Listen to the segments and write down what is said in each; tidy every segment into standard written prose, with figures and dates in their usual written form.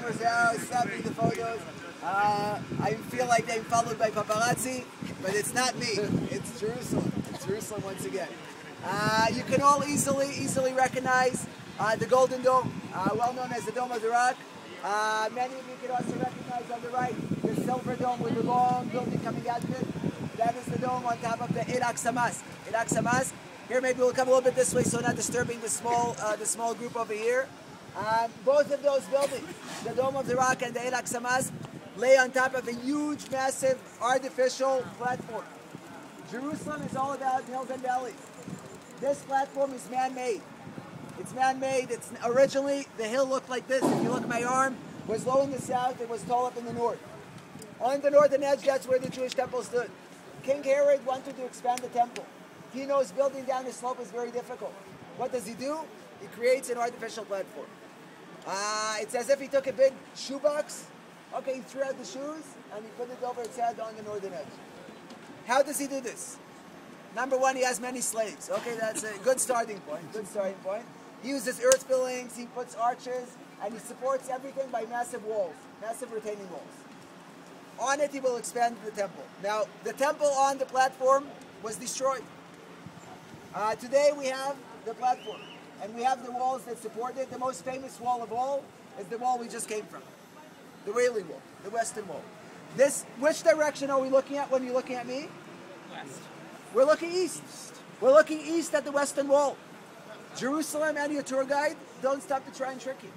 neighbor's house, snapping the photos. I feel like they're followed by paparazzi, but it's not me. It's Jerusalem. It's Jerusalem once again. You can all easily recognize the Golden Dome, well known as the Dome of the Rock. Many of you can also recognize on the right the silver dome with the long building coming out of it. That is the dome on top of the El-Aqsa Mosque. El-Aqsa Mosque. Here, maybe we'll come a little bit this way, so not disturbing the small group over here. Both of those buildings, the Dome of the Rock and the El-Aqsa Mosque, lay on top of a huge, massive, artificial platform. Jerusalem is all about hills and valleys. This platform is man-made. It's man-made. It's originally, the hill looked like this. If you look at my arm, it was low in the south, it was tall up in the north. On the northern edge, that's where the Jewish temple stood. King Herod wanted to expand the temple. He knows building down the slope is very difficult. What does he do? He creates an artificial platform. It's as if he took a big shoebox. Okay, he threw out the shoes and he put it over its head on the northern edge. How does he do this? Number one, he has many slaves. Okay, that's a good starting point. Good starting point. He uses earth fillings, he puts arches, and he supports everything by massive walls, massive retaining walls. On it, he will expand the temple. Now, the temple on the platform was destroyed. Today, we have the platform, and we have the walls that support it. The most famous wall of all is the wall we just came from, the Wailing Wall, the Western Wall. Which direction are we looking at when you're looking at me? West. We're looking east. We're looking east at the Western Wall. Jerusalem and your tour guide, don't stop to try and trick you.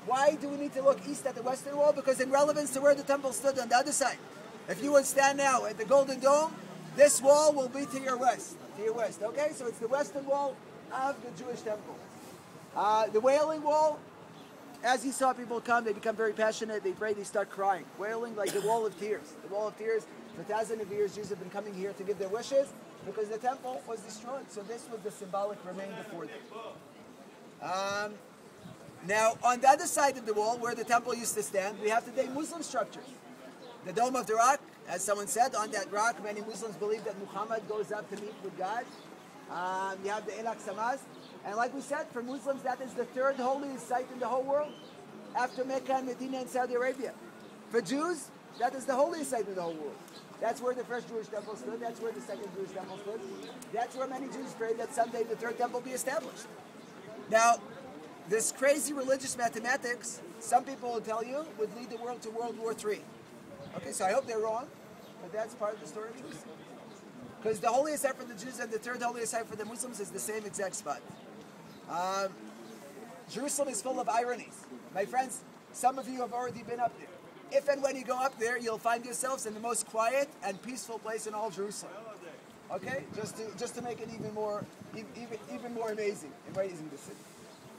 Why do we need to look east at the Western Wall? Because in relevance to where the temple stood on the other side. If you would stand now at the Golden Dome, this wall will be to your west. To your west, okay? So it's the Western Wall of the Jewish temple. The Wailing Wall, as you saw people come, they become very passionate, they pray, they start crying. Wailing like the Wall of Tears. The Wall of Tears, for thousands of years, Jews have been coming here to give their wishes because the temple was destroyed. So this was the symbolic remain before them. Now, on the other side of the wall, where the temple used to stand, we have today Muslim structures. The Dome of the Rock, as someone said, on that rock, many Muslims believe that Muhammad goes up to meet with God. You have the El-Aqsa Mosque. And like we said, for Muslims, that is the third holiest site in the whole world, after Mecca and Medina and Saudi Arabia. For Jews, that is the holiest site in the whole world. That's where the first Jewish temple stood. That's where the second Jewish temple stood. That's where many Jews prayed that someday the third temple be established. Now, this crazy religious mathematics, some people will tell you, would lead the world to World War III. Okay, so I hope they're wrong, but that's part of the story of Jerusalem. Because the holiest site for the Jews and the third holiest site for the Muslims is the same exact spot. Jerusalem is full of ironies. My friends, some of you have already been up there. If and when you go up there, you'll find yourselves in the most quiet and peaceful place in all Jerusalem. Okay, just to make it even more amazing to see.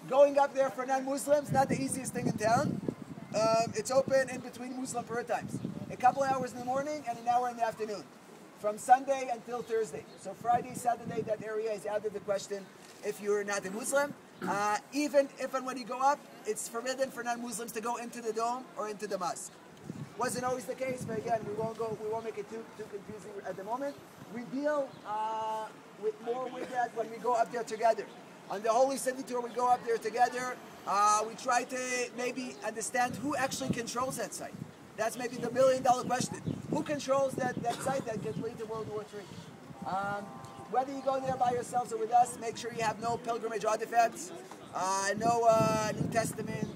Going up there for non-Muslims, not the easiest thing in town. It's open in between Muslim prayer times. A couple hours in the morning and an hour in the afternoon. From Sunday until Thursday. So Friday, Saturday, that area is out of the question if you're not a Muslim. Even if and when you go up, it's forbidden for non-Muslims to go into the dome or into the mosque. Wasn't always the case, but again, we won't make it too confusing at the moment. We deal more with that when we go up there together. On the Holy City Tour, we go up there together. We try to maybe understand who actually controls that site. That's maybe the million-dollar question. Who controls that site that could lead to World War III? Whether you go there by yourselves or with us, make sure you have no pilgrimage artifacts, no New Testament,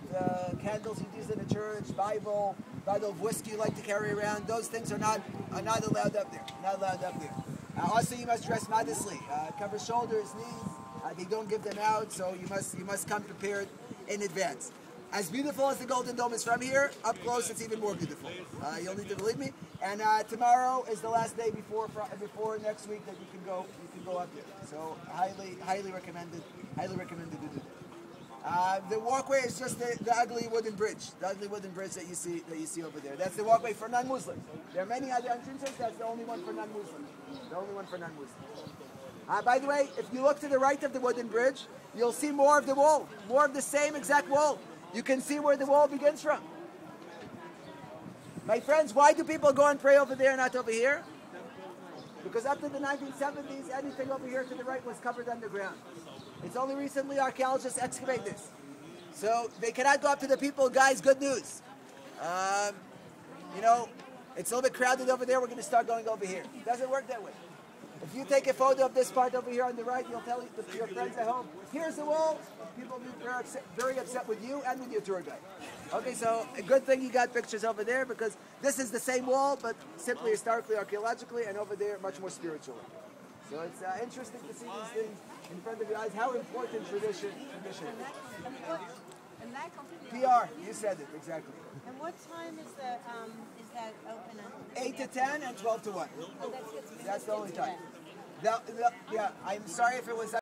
candles you use in the church, Bible, bottle of whiskey you like to carry around. Those things are not allowed up there. Not allowed up there. Also, you must dress modestly. Cover shoulders, knees. They don't give them out, so you must come prepared in advance. As beautiful as the Golden Dome is from here, up close it's even more beautiful. You'll need to believe me. And tomorrow is the last day before next week that you can go up there. So highly recommended to do that. The walkway is just the ugly wooden bridge, that you see over there. That's the walkway for non-Muslims. There are many other entrances. That's the only one for non-Muslims. The only one for non-Muslims. By the way, if you look to the right of the wooden bridge, you'll see more of the wall, more of the same exact wall. You can see where the wall begins from. My friends, why do people go and pray over there and not over here? Because up to the 1970s, anything over here to the right was covered underground. It's only recently archaeologists excavate this. So they cannot go up to the people. Guys, good news. You know, it's a little bit crowded over there. We're going to start going over here. It doesn't work that way. If you take a photo of this part over here on the right, you'll tell your friends at home, here's the wall. People will be very upset with you and with your tour guide. Okay, so a good thing you got pictures over there, because this is the same wall, but simply historically, archaeologically, and over there, much more spiritually. So it's interesting to see these things in front of your eyes, how important tradition is. PR, you said it, exactly. And what time is that open? 8 to 10 and 12 to 1. Oh, That's the only time. Yeah, I'm sorry if it was